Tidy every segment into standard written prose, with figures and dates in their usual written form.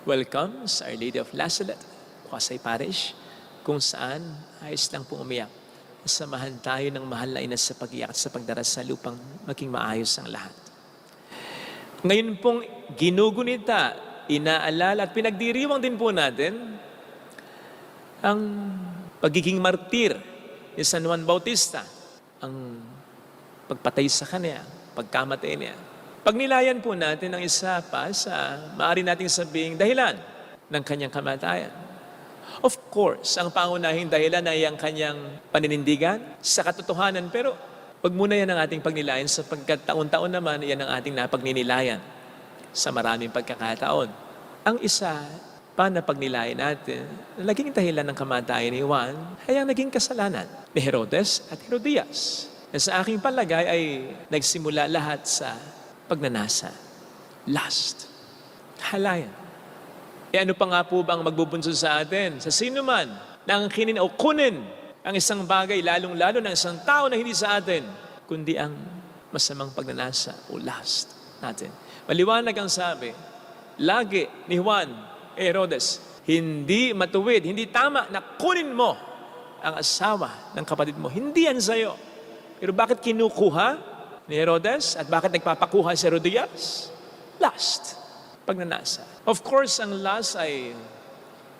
Welcome sa Our Lady of Lazaret, Pasay Parish, kung saan ayos lang po umiyak. Samahan tayo ng mahal na ina sa pag-iyak at sa pagdarasal upang maging maayos ang lahat. Ngayon pong ginugunita, inaalala at pinagdiriwang din po natin ang pagiging martir ni San Juan Bautista, ang pagpatay sa kanya, pagkamatay niya. Pagnilayan po natin ang isa pa sa maaari nating sabing dahilan ng kanyang kamatayan. Of course, ang pangunahing dahilan ay ang kanyang paninindigan sa katotohanan, pero wag muna yan ang ating pagnilayan sapagkat taon-taon naman yan ang ating napagninilayan sa maraming pagkakataon. Ang isa pa na pagnilayan natin, na naging dahilan ng kamatayan ni Juan ay ang naging kasalanan ni Herodes at Herodias. Na sa aking palagay ay nagsimula lahat sa pagnanasa, lust, halayan. E ano pa nga po bang magbubunso sa atin? Sa sino man na angkinin o kunin ang isang bagay, lalong-lalo ng isang tao na hindi sa atin, kundi ang masamang pagnanasa o lust natin. Maliwanag ang sabi, lagi ni Juan Herodes, hindi matuwid, hindi tama na kunin mo ang asawa ng kapatid mo. Hindi yan sa'yo. Pero bakit kinukuha ni Herodes at bakit nagpapakuha si Herodias? Lust, pagnanasa. Of course, ang lust ay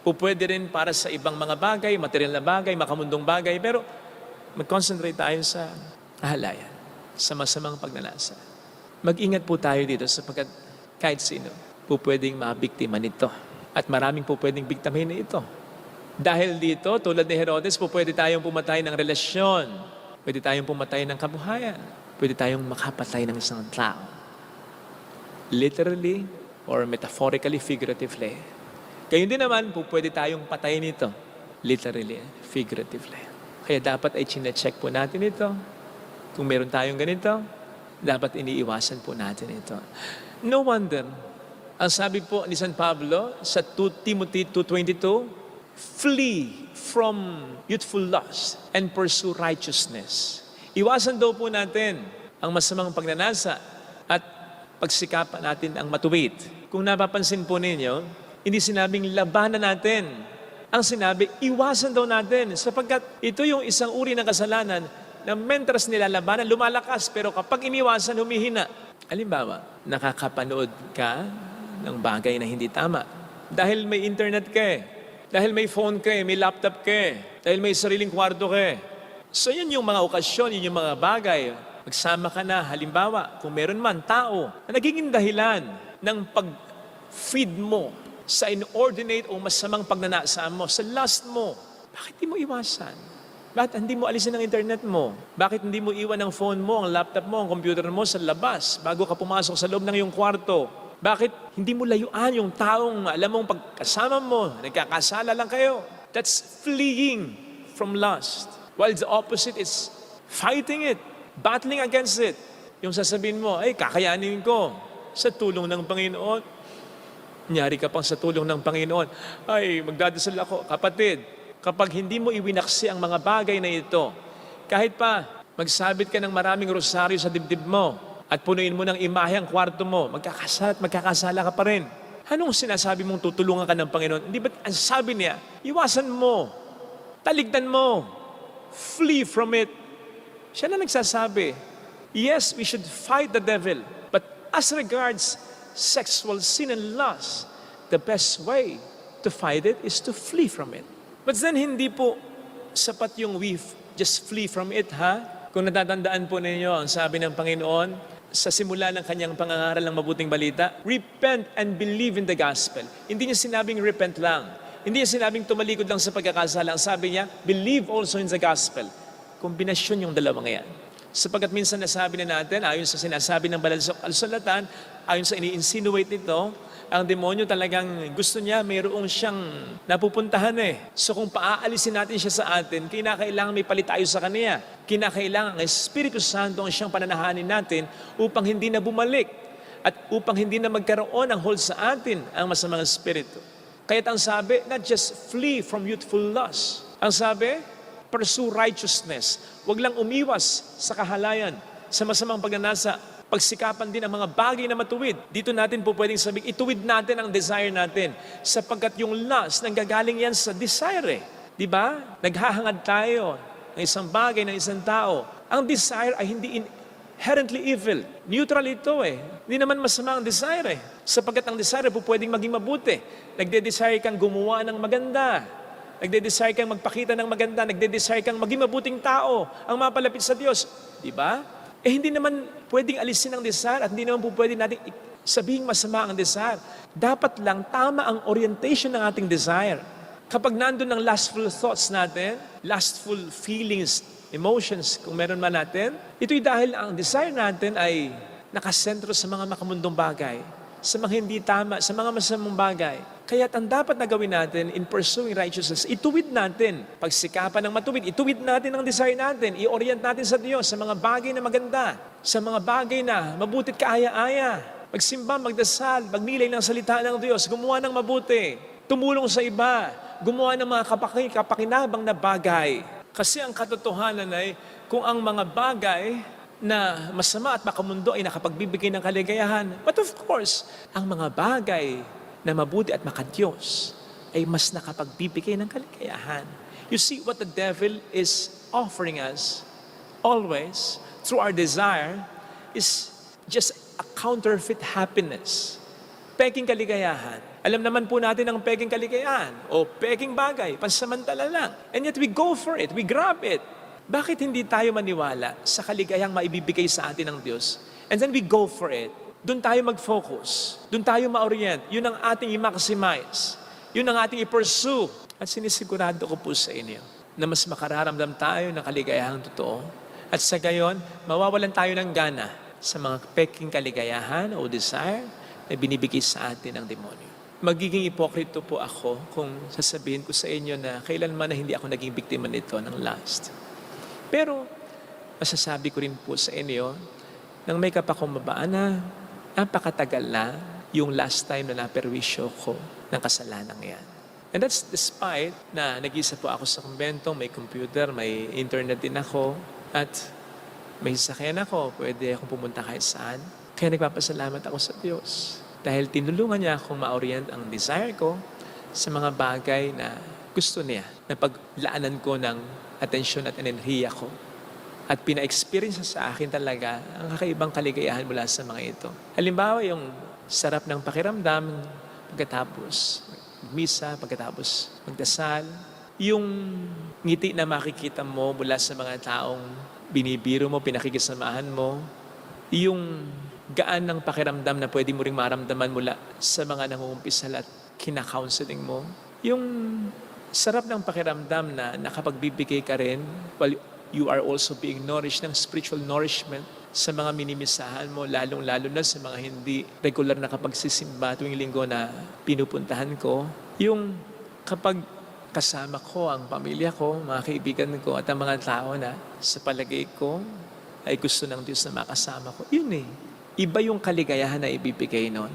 pupwede rin para sa ibang mga bagay, material na bagay, makamundong bagay, pero mag-concentrate tayo sa halayan, sa masamang pagnanasa. Mag-ingat po tayo dito sapagkat kahit sino pupwedeng mabiktima nito at maraming pupwedeng biktimahin na ito. Dahil dito, tulad ni Herodes, pupwede tayong pumatay ng relasyon, pwede tayong pumatay ng kabuhayan, pwede tayong makapatay ng isang tao. Literally or metaphorically, figuratively. Gayun din naman po, pwede tayong patayin ito. Literally, figuratively. Kaya dapat ay chine-check po natin ito. Kung meron tayong ganito, dapat iniiwasan po natin ito. No wonder, ang sabi po ni San Pablo sa 2 Timothy 2:22, flee from youthful lust and pursue righteousness. Iwasan daw po natin ang masamang pagnanasa at pagsikapan natin ang matuwid. Kung napapansin po ninyo, hindi sinabing labanan natin. Ang sinabi, iwasan daw natin sapagkat ito yung isang uri ng kasalanan na mentras nilalabanan, lumalakas, pero kapag iniwasan, humihina. Halimbawa, nakakapanood ka ng bagay na hindi tama. Dahil may internet ka eh. Dahil may phone ka eh, may laptop ka eh. Dahil may sariling kwarto ka eh. So yun yung mga okasyon, yun yung mga bagay. Magsama ka na, halimbawa, kung meron man tao na nagiging dahilan ng pag-feed mo sa inordinate o masamang pagnanasa mo, sa lust mo, bakit di mo iwasan? Bakit hindi mo alisin ang internet mo? Bakit hindi mo iwan ang phone mo, ang laptop mo, ang computer mo sa labas bago ka pumasok sa loob ng iyong kwarto? Bakit hindi mo layuan yung taong alam mong pagkasama mo, nagkakasala lang kayo? That's fleeing from lust. While the opposite is fighting it, battling against it. Yung sasabihin mo, ay kakayanin ko sa tulong ng Panginoon. Nyari ka pang sa tulong ng Panginoon. Ay, magdadasal ako. Kapatid, kapag hindi mo iwinaksi ang mga bagay na ito, kahit pa magsabit ka ng maraming rosaryo sa dibdib mo at punuin mo ng imahe ang kwarto mo, magkakasala ka pa rin. Anong sinasabi mong tutulungan ka ng Panginoon? Hindi ba ang sabi niya, iwasan mo, taligdan mo, flee from it. Siya na nagsasabi, yes, we should fight the devil. But as regards sexual sin and lust, the best way to fight it is to flee from it. But then hindi po sapat yung we just flee from it, ha? Kung natatandaan po ninyo, ang sabi ng Panginoon, sa simula ng kanyang pangangaral ng mabuting balita, repent and believe in the gospel. Hindi niya sinabing repent lang. Hindi niya sinabing tumalikod lang sa pagkakasala. Ang sabi niya, believe also in the gospel. Kombinasyon yung dalawang yan. Sapagkat minsan nasabi na natin, ayon sa sinasabi ng Banal na Kasulatan, ayon sa ini-insinuate nito, ang demonyo talagang gusto niya, mayroong siyang napupuntahan eh. So kung paaalisin natin siya sa atin, kinakailangan may palit tayo sa kanya. Kinakailangan ang Espiritu Santo ang siyang pananahanin natin upang hindi na bumalik at upang hindi na magkaroon ng hold sa atin ang masamang espiritu. Kaya't ang sabi, not just flee from youthful lust. Ang sabi, pursue righteousness. Huwag lang umiwas sa kahalayan, sa masamang pagnanasa. Pagsikapan din ang mga bagay na matuwid. Dito natin po pwedeng sabihin, ituwid natin ang desire natin. Sapagkat yung lust, nanggagaling yan sa desire. Di ba? Naghahangad tayo ng isang bagay, ng isang tao. Ang desire ay hindi inherently evil. Neutral ito eh. Hindi naman masama ang desire eh. Sapagkat ang desire po pwedeng maging mabuti. Nagde-desire kang gumawa ng maganda. Nagde-desire kang magpakita ng maganda. Nagde-desire kang maging mabuting tao. Ang mapalapit sa Diyos. Di ba? Hindi naman pwedeng alisin ang desire at hindi naman po pwedeng natin sabihing masama ang desire. Dapat lang tama ang orientation ng ating desire. Kapag nandun ang lustful thoughts natin, lustful feelings, emotions, kung meron man natin, ito'y dahil ang desire natin ay nakasentro sa mga makamundong bagay, sa mga hindi tama, sa mga masamang bagay. Kaya ang dapat na gawin natin in pursuing righteousness, ituwid natin. Pagsikapan ng matuwid, ituwid natin ang desire natin. I-orient natin sa Diyos sa mga bagay na maganda, sa mga bagay na mabutit kaaya-aya. Magsimba, magdasal, magnilay ng salita ng Diyos, gumawa ng mabuti, tumulong sa iba, gumawa ng mga kapakinabang na bagay. Kasi ang katotohanan ay kung ang mga bagay na masama at makamundo ay nakapagbibigay ng kaligayahan. But of course, ang mga bagay na mabuti at makadiyos ay mas nakapagbibigay ng kaligayahan. You see, what the devil is offering us always through our desire is just a counterfeit happiness. Peking kaligayahan. Alam naman po natin ang peking kaligayahan o peking bagay, pansamantala lang. And yet we go for it, we grab it. Bakit hindi tayo maniwala sa kaligayang maibibigay sa atin ng Diyos? And then we go for it. Doon tayo mag-focus. Doon tayo ma-orient. Yun ang ating i-maximize. Yun ang ating i-pursue. At sinisigurado ko po sa inyo na mas makararamdam tayo ng kaligayahang totoo. At sa gayon, mawawalan tayo ng gana sa mga peking kaligayahan o desire na binibigay sa atin ng demonyo. Magiging ipokrito po ako kung sasabihin ko sa inyo na kailanman na hindi ako naging biktima nito ng lust. Pero masasabi ko rin po sa inyo nang may kapakumbabaan na napakatagal na yung last time na naperwisyo ko ng kasalanan yan. And that's despite na nag-isa po ako sa kumbento, may computer, may internet din ako, at may sasakyan ako, pwede akong pumunta kahit saan. Kaya nagpapasalamat ako sa Diyos. Dahil tinulungan niya akong ma-orient ang desire ko sa mga bagay na gusto niya, na paglaanan ko ng atensyon at enerhiya ko. At pina-experience sa akin talaga ang kakaibang kaligayahan mula sa mga ito. Halimbawa, yung sarap ng pakiramdam pagkatapos misa, pagkatapos magdasal, yung ngiti na makikita mo mula sa mga taong binibiro mo, pinakikisamahan mo, yung gaan ng pakiramdam na pwede mo ring maramdaman mula sa mga nangungumpisal at kina-counseling mo, yung sarap ng pakiramdam na nakapagbibigay ka rin while you are also being nourished ng spiritual nourishment sa mga minimisahan mo, lalong-lalo na sa mga hindi regular na kapagsisimba tuwing linggo na pinupuntahan ko. Yung kapag kasama ko ang pamilya ko, mga kaibigan ko at ang mga tao na sa palagay ko ay gusto ng Diyos na makasama ko. Yun eh. Iba yung kaligayahan na ibibigay nun.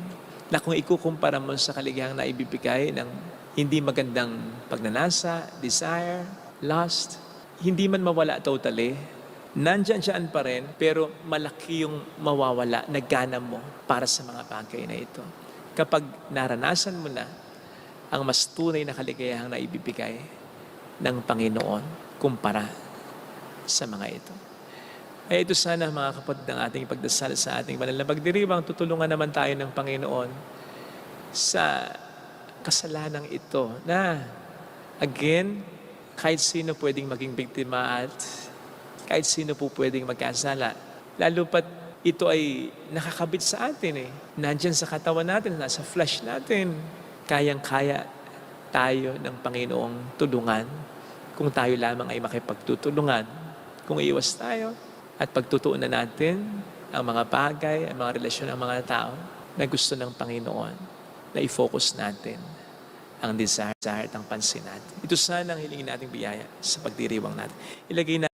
Na kung ikukumpara mo sa kaligayahan na ibibigay ng hindi magandang pagnanasa, desire, lust, hindi man mawala totally, nandyan pa rin, pero malaki yung mawawala na gana mo para sa mga bagay na ito. Kapag naranasan mo na ang mas tunay na kaligayahang na ibibigay ng Panginoon kumpara sa mga ito. Ay ito sana mga kapatid ng ating pagdasal sa ating banal na pagdiriwang, tutulungan naman tayo ng Panginoon sa kasalanang ito na again, kahit sino pwedeng maging biktima at kahit sino po pwedeng magkasala. Lalo pat ito ay nakakabit sa atin eh. Nandyan sa katawan natin, nasa flesh natin. Kayang-kaya tayo ng Panginoong tulungan kung tayo lamang ay makipagtutulungan. Kung iwas tayo at pagtutuunan natin ang mga bagay, ang mga relasyon ng mga tao na gusto ng Panginoon na i-focus natin ang desire at ang pansin natin. Ito sana ang hilingin nating biyaya sa pagdiriwang natin. Ilagay na